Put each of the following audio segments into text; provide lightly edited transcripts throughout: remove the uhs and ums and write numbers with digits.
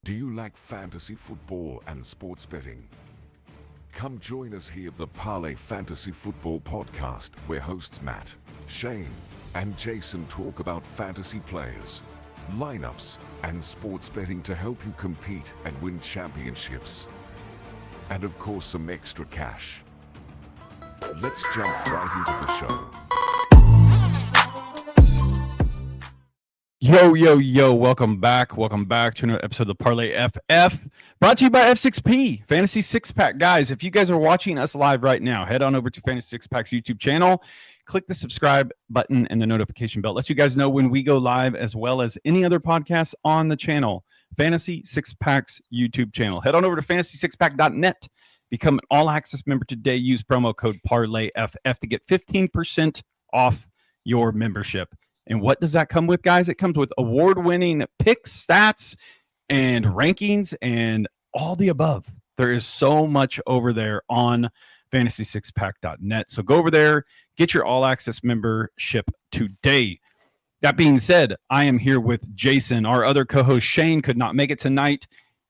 Do you like fantasy football and sports betting? Come join us here at the Parlay Fantasy Football Podcast, where hosts Matt, Shane, and Jason talk about fantasy players, lineups, and sports betting to help you compete and win championships. And of course, some extra cash. Let's jump right into the show. Yo, welcome back to another episode of the Parlay FF, brought to you by F6P, Fantasy Six Pack. Guys, if you guys are watching us live right now, head on over to Fantasy Six Pack's YouTube channel, click the subscribe button and the notification bell. Let you guys know when we go live, as well as any other podcasts on the channel, Fantasy Six Pack's YouTube channel. Head on over to fantasy6pack.net, become an all-access member today. Use promo code Parlay FF to get 15% off your membership. And what does that come with, guys? It comes with award-winning picks, stats, and rankings, and all the above. There is so much over there on fantasy6pack.net. So go over there, get your all-access membership today. That being said, I am here with Jason. Our other co-host, Shane, could not make it tonight.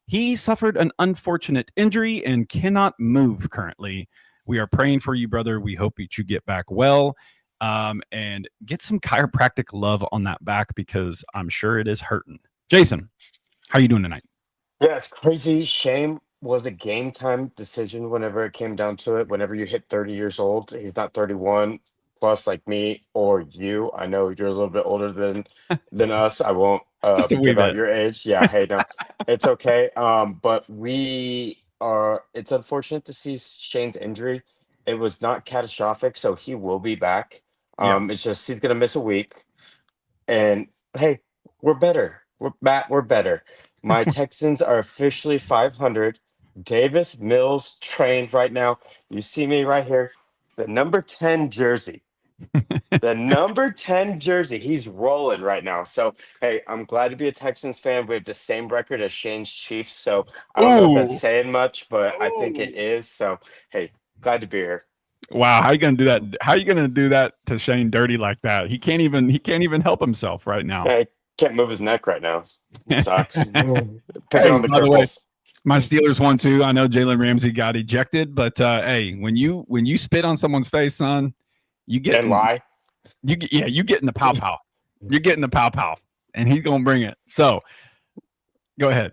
He suffered an unfortunate injury and cannot move currently. We are praying for you, brother. We hope that you get back well. And get some chiropractic love on that back, because I'm sure it is hurting. Jason, how are you doing tonight? Yeah, it's crazy. Shame was a game time decision whenever it came down to it. Whenever you hit 30 years old, he's not 31 plus like me or you. I know you're a little bit older than us. I won't give out your age. Yeah, hey, no, it's okay. But it's unfortunate to see Shane's injury. It was not catastrophic, so he will be back. It's just he's gonna miss a week, and hey, we're better. We're better. My Texans are officially 500. Davis Mills trained right now. You see me right here, the number 10 jersey. The number 10 jersey. He's rolling right now. So hey, I'm glad to be a Texans fan. We have the same record as Shane's Chiefs, so I don't know if that's saying much, but I think it is. So hey, glad to be here. Wow, how are you gonna do that? How are you gonna do that to Shane dirty like that? He can't even help himself right now. I can't move his neck right now. Sucks. Hey, by the way, my Steelers won too. I know Jalen Ramsey got ejected, but hey, when you spit on someone's face, son, you get and lie. You get in the pow pow. You're getting the pow pow, and he's gonna bring it. So, go ahead.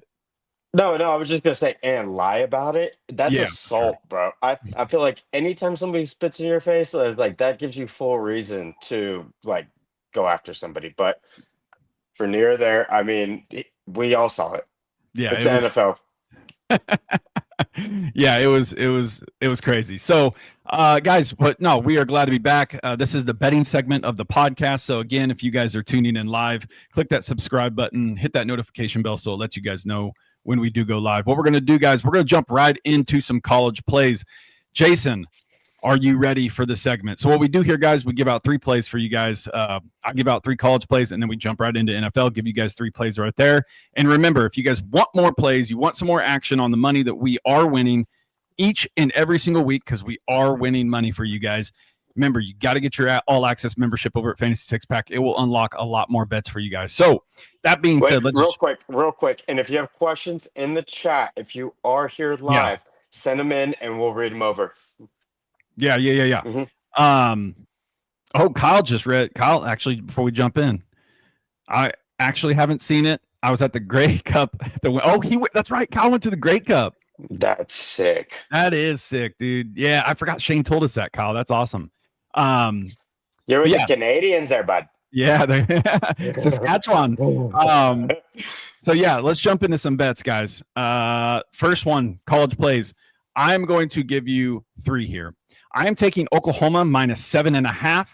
No, I was just gonna say and lie about it. That's assault, bro. I feel like anytime somebody spits in your face, like that gives you full reason to like go after somebody. But for near there, I mean, we all saw it. Yeah, it's the NFL. Yeah, it was crazy. So, guys, but no, we are glad to be back. This is the betting segment of the podcast. So again, if you guys are tuning in live, click that subscribe button, hit that notification bell so it lets you guys know when we do go live. What we're going to do, guys, we're going to jump right into some college plays. Jason, are you ready for the segment? So what we do here, guys, we give out 3 plays for you guys. I give out 3 college plays, and then we jump right into NFL, give you guys 3 plays right there. And remember, if you guys want more plays, you want some more action on the money that we are winning each and every single week, because we are winning money for you guys, remember, you got to get your all-access membership over at Fantasy Six Pack. It will unlock a lot more bets for you guys. So that being said, let's real quick. And if you have questions in the chat, if you are here live, send them in and we'll read them over. Yeah. Mm-hmm. Kyle, actually, before we jump in, I actually haven't seen it. I was at the Grey Cup. That's right. Kyle went to the Grey Cup. That's sick. That is sick, dude. Yeah, I forgot Shane told us that, Kyle. That's awesome. You're with the Canadians there, bud. Yeah, Saskatchewan. So yeah, let's jump into some bets, guys. First one, college plays. I'm going to give you 3 here. I am taking Oklahoma -7.5,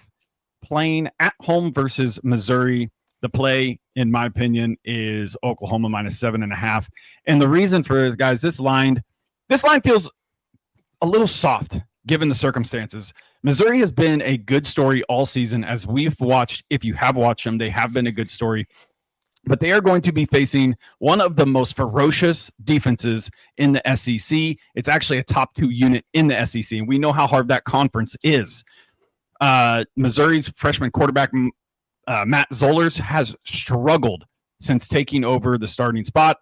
playing at home versus Missouri. The play, in my opinion, is Oklahoma -7.5. And the reason for it is, guys, this line feels a little soft given the circumstances. Missouri has been a good story all season, as we've watched. If you have watched them, they have been a good story. But they are going to be facing one of the most ferocious defenses in the SEC. It's actually a top 2 unit in the SEC, and we know how hard that conference is. Missouri's freshman quarterback, Matt Zollers, has struggled since taking over the starting spot.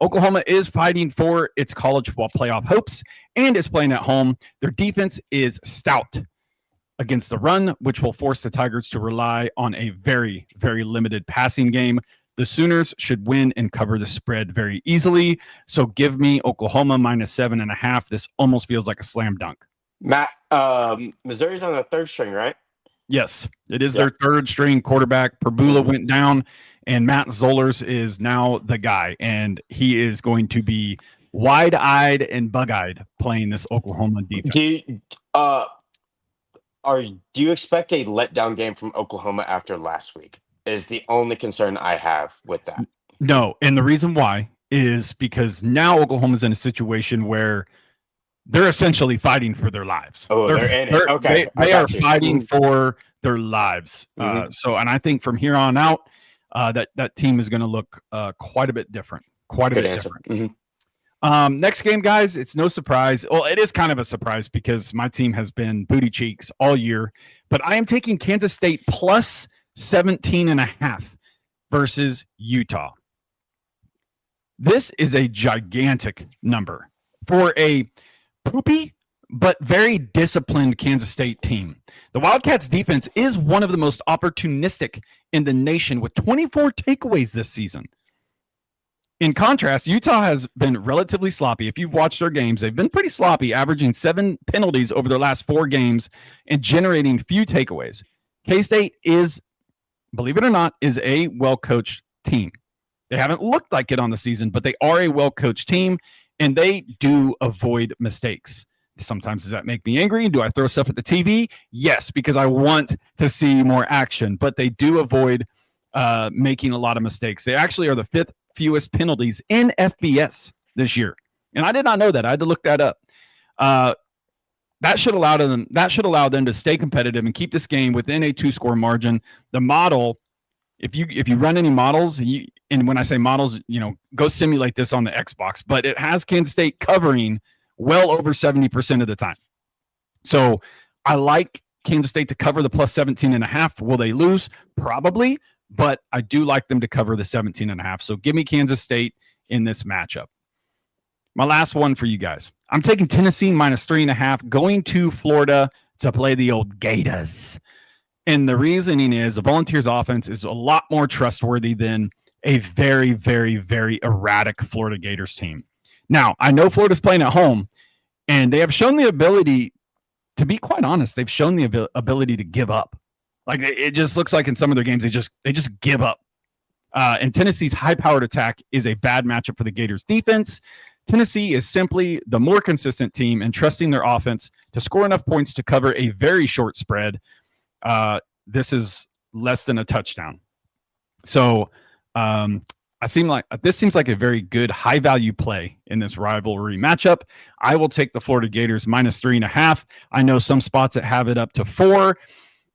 Oklahoma is fighting for its college football playoff hopes and is playing at home. Their defense is stout against the run, which will force the Tigers to rely on a very, very limited passing game. The Sooners should win and cover the spread very easily. So give me Oklahoma -7.5. This almost feels like a slam dunk. Matt, Missouri's on the third string, right? Yes, it is their third string quarterback. Perbula went down, and Matt Zollers is now the guy, and he is going to be wide-eyed and bug-eyed playing this Oklahoma defense. Do you expect a letdown game from Oklahoma after last week? Is the only concern I have with that. No, and the reason why is because now Oklahoma's in a situation where they're essentially fighting for their lives. Oh, they're in it. Okay. They are fighting for their lives. So, and I think from here on out, that team is going to look quite a bit different. Quite a bit different. Next game, guys, it's no surprise. Well, it is kind of a surprise because my team has been booty cheeks all year, but I am taking Kansas State plus 17.5 versus Utah. This is a gigantic number for a poopy but very disciplined Kansas State team. The Wildcats defense is one of the most opportunistic in the nation with 24 takeaways this season. In contrast, Utah has been relatively sloppy. If you've watched their games, they've been pretty sloppy, averaging 7 penalties over their last 4 games and generating few takeaways. K-State is, believe it or not, is a well-coached team. They haven't looked like it on the season, but they are a well-coached team, and they do avoid mistakes. Sometimes does that make me angry? Do I throw stuff at the TV? Yes, because I want to see more action, but they do avoid making a lot of mistakes. They actually are the 5th fewest penalties in FBS this year, and I did not know that. I had to look that up. That should allow them to stay competitive and keep this game within a 2-score margin. The model, if you run any models, and when I say models, go simulate this on the Xbox, but it has Kansas State covering well over 70% of the time. So I like Kansas State to cover the plus 17.5. Will they lose? Probably, but I do like them to cover the 17.5. So give me Kansas State in this matchup. My last one for you guys. I'm taking Tennessee -3.5, going to Florida to play the old Gators. And the reasoning is the Volunteers offense is a lot more trustworthy than a very, very, very erratic Florida Gators team. Now, I know Florida's playing at home, and they have shown the ability, to be quite honest, they've shown the ability to give up. Like, it just looks like in some of their games, they just give up. And Tennessee's high-powered attack is a bad matchup for the Gators defense. Tennessee is simply the more consistent team and trusting their offense to score enough points to cover a very short spread. This is less than a touchdown. So this seems like a very good high-value play in this rivalry matchup. I will take the Florida Gators -3.5. I know some spots that have it up to 4.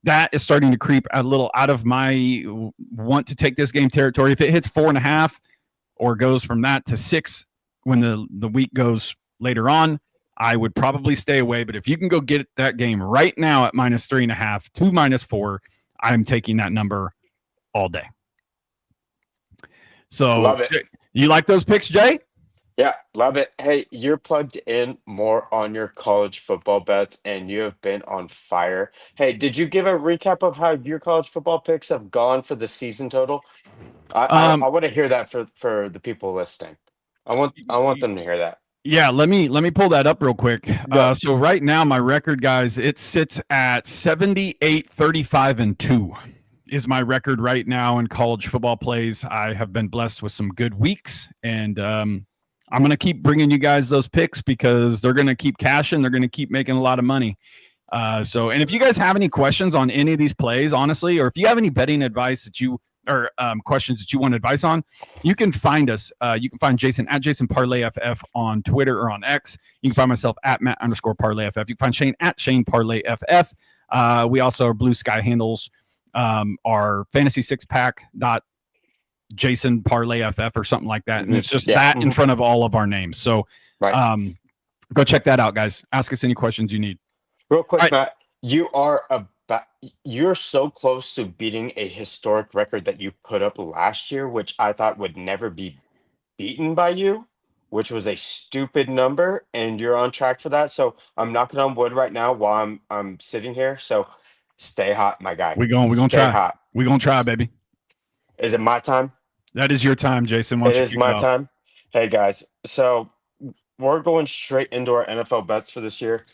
That is starting to creep a little out of my want to take this game territory. If it hits 4.5 or goes from that to 6 when the week goes later on, I would probably stay away. But if you can go get that game right now at -3.5 to -4, I'm taking that number all day. So love it. You like those picks, Jay? Yeah, love it. Hey, you're plugged in more on your college football bets, and you have been on fire. Hey, did you give a recap of how your college football picks have gone for the season total? I want to hear that for the people listening. I want them to hear that. Yeah, let me pull that up real quick. So right now, my record, guys, it sits at 78, 35, and 2 is my record right now in college football plays. I have been blessed with some good weeks, and I'm going to keep bringing you guys those picks because they're going to keep cashing. They're going to keep making a lot of money. And if you guys have any questions on any of these plays, honestly, or if you have any betting advice or questions that you want advice on, you can find us. You can find Jason at Jason Parlay FF on Twitter or on X. You can find myself at Matt_Parlay FF. You can find Shane at Shane Parlay FF. We also are Blue Sky handles. Our fantasy 6-pack Jason Parlay FF or something like that. And it's just that in front of all of our names. So go check that out, guys. Ask us any questions you need. Real quick, Matt, you're so close to beating a historic record that you put up last year, which I thought would never be beaten by you, which was a stupid number, and you're on track for that. So I'm knocking on wood right now while I'm sitting here. So stay hot, my guy. We're gonna Stay try. hot. We're gonna try, baby. Is it my time? That is your time, Jason. Why It don't you is kick it my off? time. Hey guys, so we're going straight into our NFL bets for this year.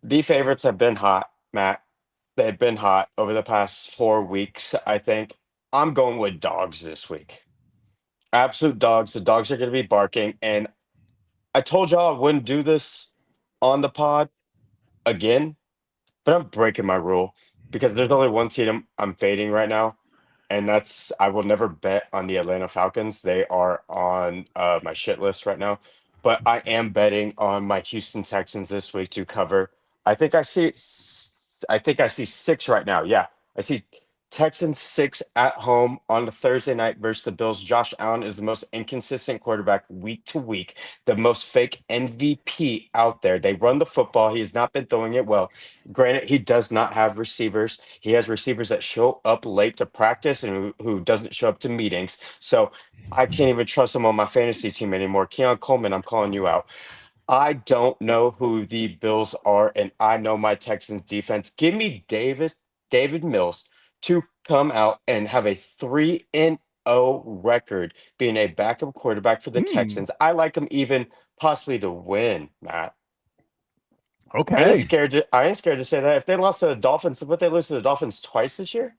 The favorites have been hot, Matt. They've been hot over the past 4 weeks, I think. I'm going with dogs this week. Absolute dogs. The dogs are going to be barking. And I told y'all I wouldn't do this on the pod again, but I'm breaking my rule because there's only one team I'm fading right now. And that's I will never bet on the Atlanta Falcons. They are on my shit list right now. But I am betting on my Houston Texans this week to cover. I think I see six right now. Yeah. I see Texans 6 at home on the Thursday night versus the Bills. Josh Allen is the most inconsistent quarterback week to week, the most fake MVP out there. They run the football. He has not been throwing it well. Granted, he does not have receivers. He has receivers that show up late to practice and who doesn't show up to meetings. So I can't even trust him on my fantasy team anymore. Keon Coleman, I'm calling you out. I don't know who the Bills are, and I know my Texans defense. Give me David Mills to come out and have a 3-0 record being a backup quarterback for the Texans. I like him even possibly to win, Matt. Okay. I ain't scared to say that. If they lost to the Dolphins, would they lose to the Dolphins twice this year?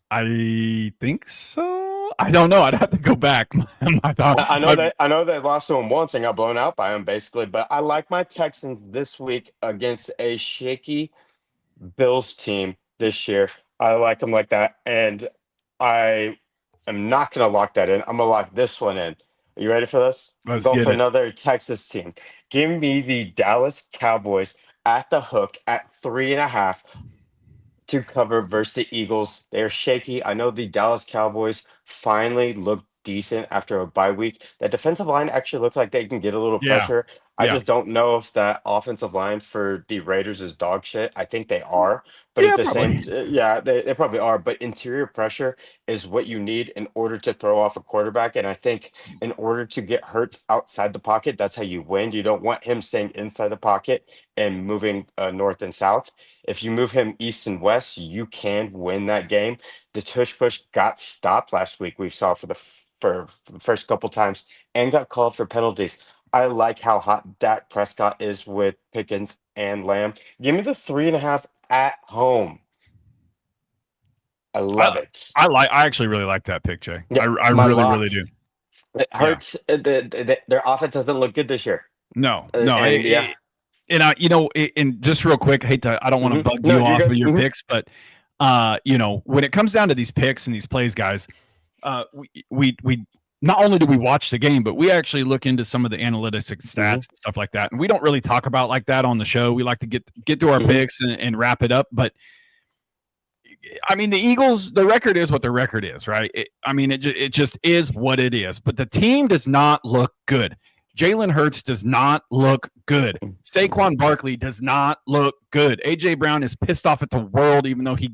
I think so. I don't know. I'd have to go back. I know they lost to them once and got blown out by them, basically. But I like my Texans this week against a shaky Bills team this year. I like them like that, and I am not going to lock that in. I'm going to lock this one in. Are you ready for this? Let's Go get for it. another Texas team. Give me the Dallas Cowboys at the hook at 3.5 to cover versus the Eagles. They're shaky. I know the Dallas Cowboys finally look decent after a bye week. That defensive line actually looks like they can get a little Yeah. pressure. I Yeah. just don't know if that offensive line for the Raiders is dog shit. I think they are, but Yeah, at the probably. yeah, they probably are. But interior pressure is what you need in order to throw off a quarterback. And I think in order to get Hurts outside the pocket, that's how you win. You don't want him staying inside the pocket and moving north and south. If you move him east and west, you can win that game. The tush push got stopped last week. We saw for the first couple times and got called for penalties. I like how hot Dak Prescott is with Pickens and Lamb. Give me the 3.5 at home. I love it. I actually really like that pick, Jay. Yeah, I my really, lock. really do. It hurts. Their offense doesn't look good this year. No. And yeah. And and just real quick, I don't want to bug No, you you're off good. of your picks, but when it comes down to these picks and these plays, guys, we not only do we watch the game, but we actually look into some of the analytics and stats and stuff like that. And we don't really talk about like that on the show. We like to get to our picks and wrap it up. But I mean, the Eagles, the record is what the record is, right? It just is what it is. But the team does not look good. Jalen Hurts does not look good. Saquon Barkley does not look good. AJ Brown is pissed off at the world, even though he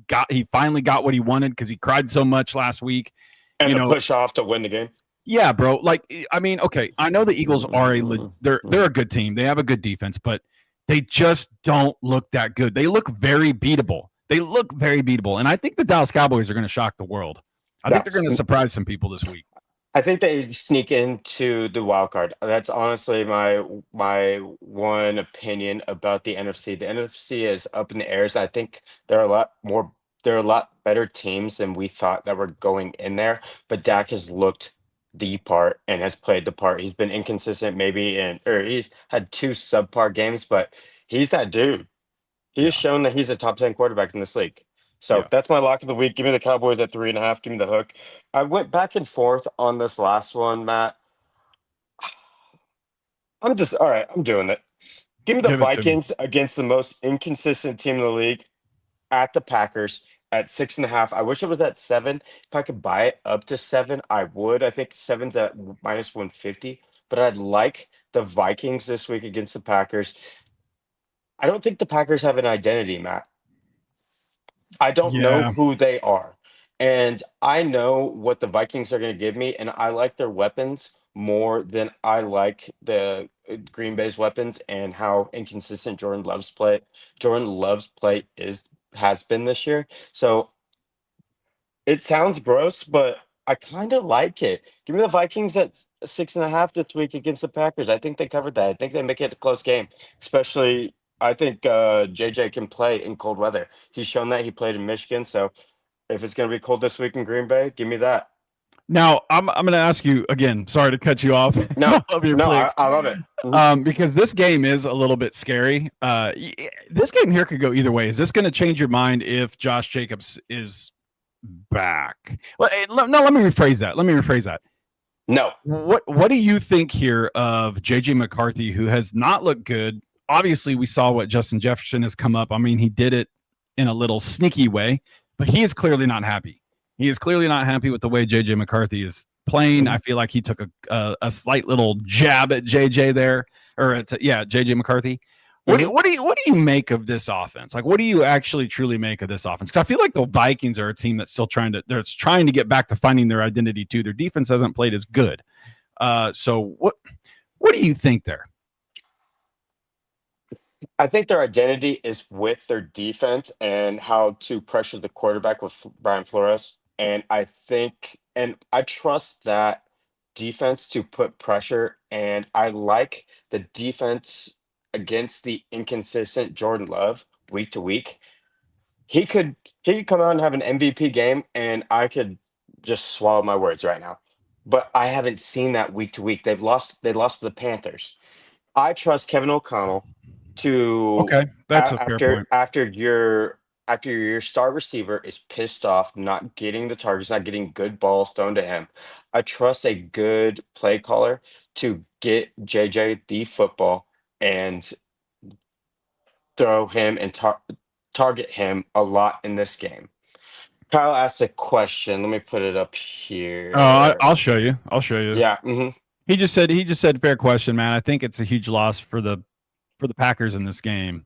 finally got what he wanted because he cried so much last week. And push off to win the game. Yeah, bro. Okay, I know the Eagles are they're a good team. They have a good defense, but they just don't look that good. They look very beatable. And I think the Dallas Cowboys are going to shock the world. I think they're going to surprise some people this week. I think they sneak into the wild card. That's honestly my one opinion about the NFC. The NFC is up in the air. So I think there are a lot better teams than we thought that were going in there. But Dak has looked the part and has played the part. He's been inconsistent, or he's had 2 subpar games, but he's that dude. He has shown that he's a top 10 quarterback in this league. So that's my lock of the week. Give me the Cowboys at 3.5. Give me the hook. I went back and forth on this last one, Matt. All right. I'm doing it. Give me the Vikings against the most inconsistent team in the league at the Packers at 6.5. I wish it was at 7. If I could buy it up to 7, I would. I think 7's at minus 150. But I'd like the Vikings this week against the Packers. I don't think the Packers have an identity, Matt. I don't know who they are. And I know what the Vikings are going to give me, and I like their weapons. more than I like the Green Bay's weapons and how inconsistent Jordan Love's play has been this year. So it sounds gross, but I kind of like it. Give me the Vikings at 6.5 this week against the Packers. I think they covered that. I think they make it a close game, especially. I think JJ can play in cold weather. He's shown that he played in Michigan. So if it's going to be cold this week in Green Bay, give me that. Now, I'm going to ask you again. Sorry to cut you off. No, of your no, picks. I love it. Because this game is a little bit scary. This game here could go either way. Is this going to change your mind if Josh Jacobs is back? Well, no, let me rephrase that. No. What do you think here of JJ McCarthy, who has not looked good? Obviously, we saw what Justin Jefferson has come up. I mean, he did it in a little sneaky way, but he is clearly not happy. He is clearly not happy with the way JJ McCarthy is playing. I feel like he took a slight little jab at JJ there, or JJ McCarthy. What do you make of this offense? Like, what do you actually truly make of this offense? Because I feel like the Vikings are a team that's still trying to get back to finding their identity too. Their defense hasn't played as good. So what do you think there? I think their identity is with their defense and how to pressure the quarterback with Brian Flores. And I trust that defense to put pressure. And I like the defense against the inconsistent Jordan Love week to week. He could come out and have an MVP game, and I could just swallow my words right now. But I haven't seen that week to week. They lost to the Panthers. I trust Kevin O'Connell to that's a fair point. After your star receiver is pissed off, not getting the targets, not getting good balls thrown to him. I trust a good play caller to get JJ the football and throw him and target him a lot in this game. Kyle asked a question. Let me put it up here. I'll show you. Yeah. He just said fair question, man. I think it's a huge loss for the Packers in this game,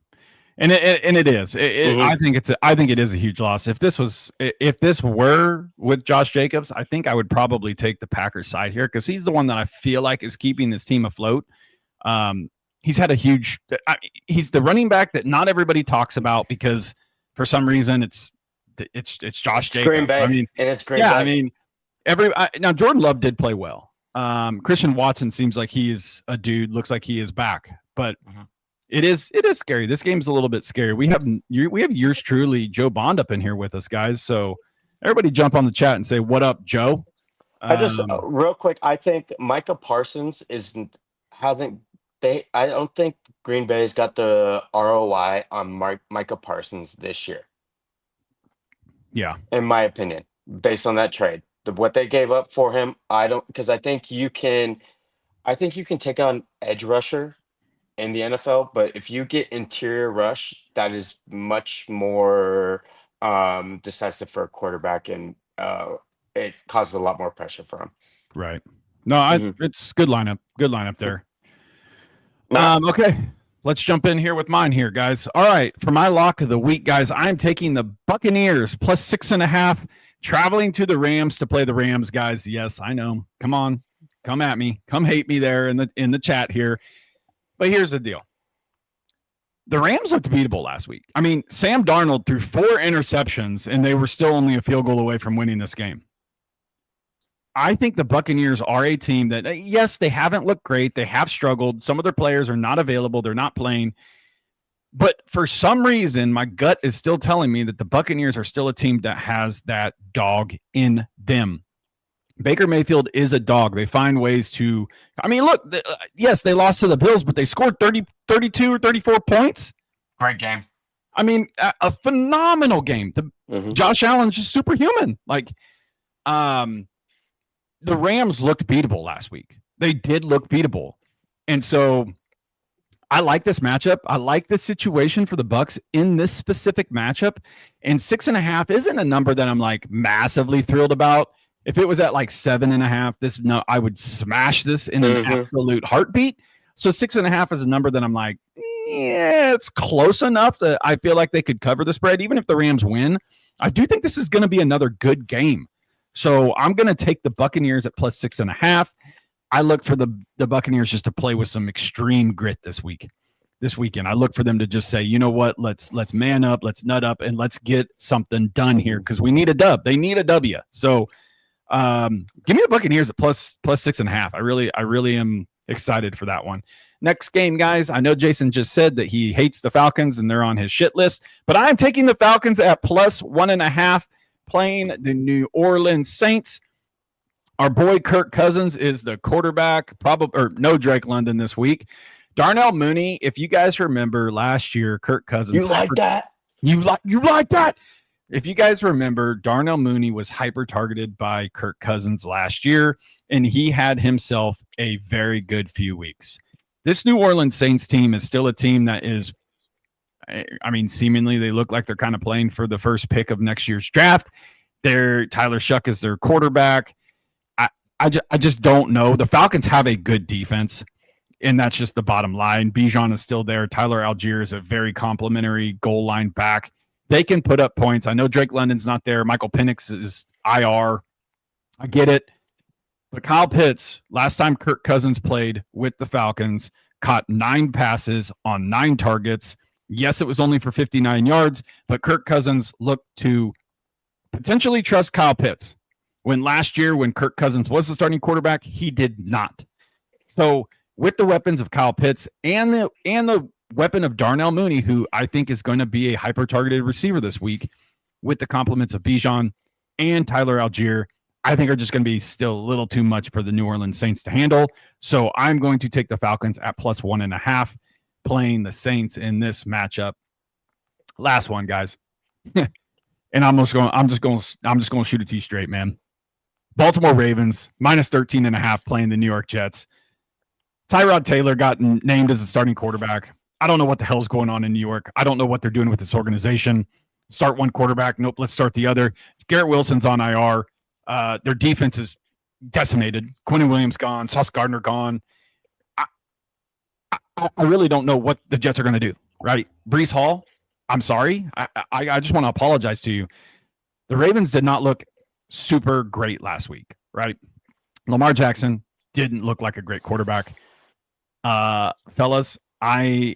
and it is. I think it is a huge loss. If this were with Josh Jacobs, I think I would probably take the Packers side here because he's the one that I feel like is keeping this team afloat. He's had he's the running back that not everybody talks about because for some reason it's Josh Jacobs. Green Bay. I mean, and it's Green Bay. I mean, now Jordan Love did play well. Christian Watson seems like he is a dude. Looks like he is back, but it is scary. This game's a little bit scary. We have yours truly, Joe Bond, up in here with us, guys. So everybody jump on the chat and say, "What up, Joe?" Real quick, I think Micah Parsons I don't think Green Bay's got the ROI on Micah Parsons this year. Yeah, in my opinion, based on that trade, what they gave up for him, because I think you can take on edge rusher in the NFL, but if you get interior rush, that is much more decisive for a quarterback, and it causes a lot more pressure for him. Right. No, it's good lineup there. Okay, let's jump in here with mine here, guys. All right, for my lock of the week, guys, I'm taking the Buccaneers plus 6.5, traveling to the Rams to play the Rams, guys. Yes, I know. Come on, come at me, come hate me there in the chat here. But here's the deal: the Rams looked beatable last week. I mean, Sam Darnold threw 4 interceptions, and they were still only a field goal away from winning this game. I think the Buccaneers are a team that, yes, they haven't looked great. They have struggled. Some of their players are not available. They're not playing. But for some reason, my gut is still telling me that the Buccaneers are still a team that has that dog in them. Baker Mayfield is a dog. They find ways to – I mean, look, yes, they lost to the Bills, but they scored 32 or 34 points. Great game. I mean, a phenomenal game. Josh Allen's just superhuman. Like, the Rams looked beatable last week. They did look beatable. And so I like this matchup. I like the situation for the Bucs in this specific matchup. And 6.5 isn't a number that I'm like massively thrilled about. If it was at like 7.5, I would smash this in an absolute heartbeat. So 6.5 is a number that I'm like, yeah, it's close enough that I feel like they could cover the spread. Even if the Rams win, I do think this is going to be another good game. So I'm going to take the Buccaneers at plus 6.5. I look for the Buccaneers just to play with some extreme grit this weekend. I look for them to just say, you know what, let's man up, let's nut up, and let's get something done here because we need a dub. They need a W. So give me the Buccaneers at plus 6.5. I really am excited for that one. Next game, guys. I know Jason just said that he hates the Falcons and they're on his shit list, but I'm taking the Falcons at plus 1.5, playing the New Orleans Saints. Our boy Kirk Cousins is the quarterback, no Drake London this week. Darnell Mooney, if you guys remember last year, Kirk Cousins. You like that? You like that? If you guys remember, Darnell Mooney was hyper targeted by Kirk Cousins last year, and he had himself a very good few weeks. This New Orleans Saints team is still a team that is, I mean, seemingly they look like they're kind of playing for the first pick of next year's draft. Tyler Shuck is their quarterback. I just don't know. The Falcons have a good defense, and that's just the bottom line. Bijan is still there. Tyler Algier is a very complimentary goal line back. They can put up points. I know Drake London's not there. Michael Penix is IR. I get it. But Kyle Pitts, last time Kirk Cousins played with the Falcons, caught 9 passes on 9 targets. Yes, it was only for 59 yards, but Kirk Cousins looked to potentially trust Kyle Pitts. When last year, when Kirk Cousins was the starting quarterback, he did not. So with the weapons of Kyle Pitts and the weapon of Darnell Mooney, who I think is going to be a hyper-targeted receiver this week, with the compliments of Bijan and Tyler Algier, I think are just going to be still a little too much for the New Orleans Saints to handle. So I'm going to take the Falcons at plus 1.5, playing the Saints in this matchup. Last one, guys. And I'm just going to shoot it to you straight, man. Baltimore Ravens, minus 13.5, playing the New York Jets. Tyrod Taylor got named as a starting quarterback. I don't know what the hell's going on in New York. I don't know what they're doing with this organization. Start one quarterback. Nope, let's start the other. Garrett Wilson's on IR. Their defense is decimated. Quentin Williams gone. Sauce Gardner gone. I really don't know what the Jets are going to do, right? Breece Hall, I'm sorry. I just want to apologize to you. The Ravens did not look super great last week, right? Lamar Jackson didn't look like a great quarterback. Fellas, I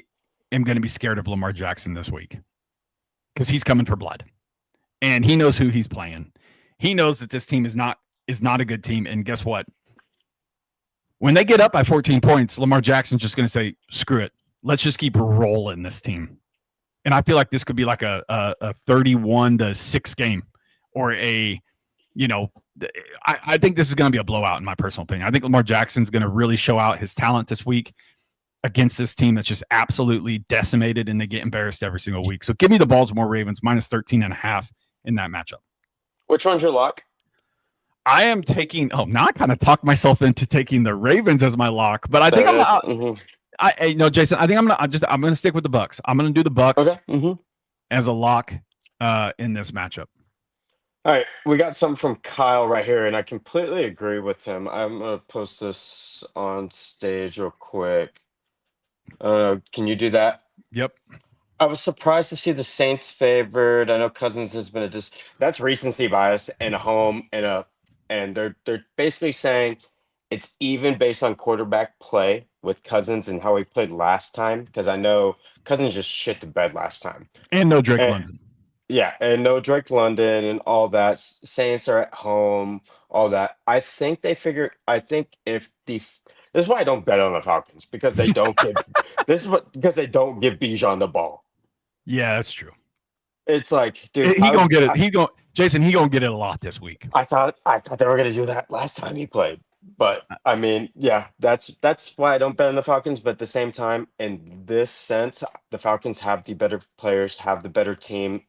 am going to be scared of Lamar Jackson this week because he's coming for blood. And he knows who he's playing. He knows that this team is not a good team. And guess what? When they get up by 14 points, Lamar Jackson's just going to say, screw it. Let's just keep rolling this team. And I feel like this could be like a 31-6 game or I think this is going to be a blowout in my personal opinion. I think Lamar Jackson's going to really show out his talent this week against this team that's just absolutely decimated and they get embarrassed every single week. So give me the Baltimore Ravens minus 13.5 in that matchup. Which one's your lock? I am taking, now I kind of talked myself into taking the Ravens as my lock, but I think Jason, I think I'm going to stick with the Bucks. I'm going to do the Bucks as a lock in this matchup. All right, we got something from Kyle right here, and I completely agree with him. I'm going to post this on stage real quick. Can you do that? Yep. I was surprised to see the Saints favored. I know Cousins has been that's recency bias in a home and they're basically saying it's even based on quarterback play with Cousins and how he played last time, because I know Cousins just shit the bed last time. And no Drake London. Yeah, and no Drake London and all that. Saints are at home, all that. I think if this is why I don't bet on the Falcons, because they don't give because they don't give Bijan the ball. Yeah, that's true. It's like, dude, he gonna get it. Jason, he gonna get it a lot this week. I thought they were gonna do that last time he played. But I mean, yeah, that's why I don't bet on the Falcons. But at the same time, in this sense, the Falcons have the better players, have the better team.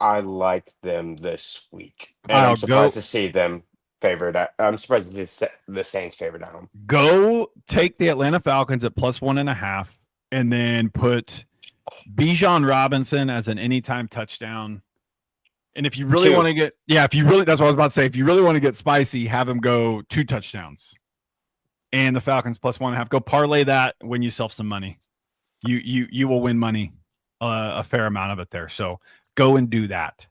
I like them this week, and I'm surprised to see them favored. I'm surprised to see the Saints favored at home. Go take the Atlanta Falcons at plus 1.5, and then put Bijan Robinson as an anytime touchdown. And if you really want to get, that's what I was about to say. If you really want to get spicy, have him go 2 touchdowns, and the Falcons plus 1.5. Go parlay that, win yourself some money. You will win money, a fair amount of it there. So go and do that.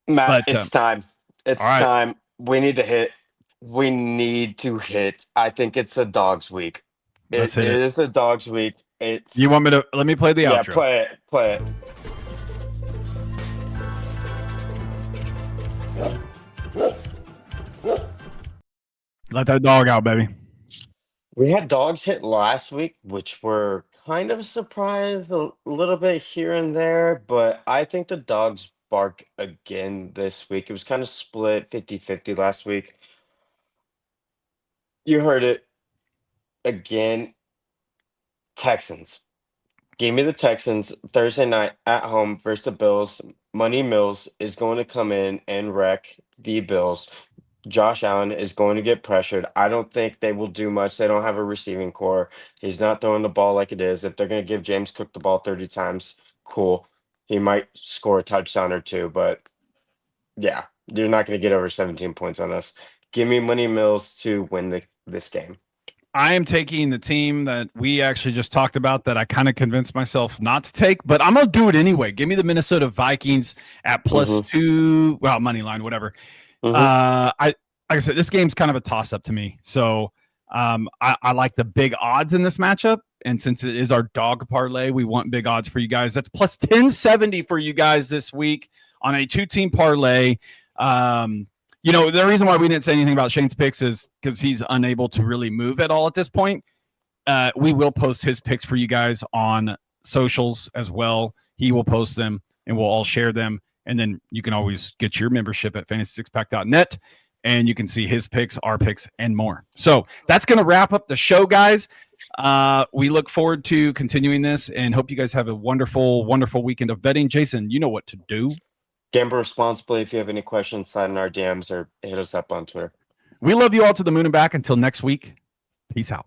Matt, it's time. It's time. We need to hit We need to hit. I think it's a Dogs week. Let's It hit it. is a Dogs week. It's You want me to let me play the yeah. outro? Play it. Let that dog out, baby. We had Dogs hit last week, which were kind of surprised a little bit here and there, but I think the Dogs bark again this week. It was kind of split 50-50 last week. You heard it again. Texans. Give me the Texans Thursday night at home versus the Bills. Money Mills is going to come in and wreck the Bills. Josh Allen is going to get pressured. I don't think they will do much. They don't have a receiving core. He's not throwing the ball like it is. If they're going to give James Cook the ball 30 times, cool. He might score a touchdown or two, but yeah, you're not going to get over 17 points on us. Give me Money Mills to win this game. I am taking the team that we actually just talked about that I kind of convinced myself not to take, but I'm going to do it anyway. Give me the Minnesota Vikings at +2, well, money line, whatever. Like I said, this game's kind of a toss-up to me. So I like the big odds in this matchup. And since it is our dog parlay, we want big odds for you guys. That's +1070 for you guys this week on a 2-team parlay. You know, the reason why we didn't say anything about Shane's picks is because he's unable to really move at all at this point. We will post his picks for you guys on socials as well. He will post them and we'll all share them. And then you can always get your membership at fantasy6pack.net and you can see his picks, our picks, and more. So that's going to wrap up the show, guys. We look forward to continuing this and hope you guys have a wonderful, wonderful weekend of betting. Jason, you know what to do. Gamble responsibly. If you have any questions, slide in our DMs or hit us up on Twitter. We love you all to the moon and back. Until next week, peace out.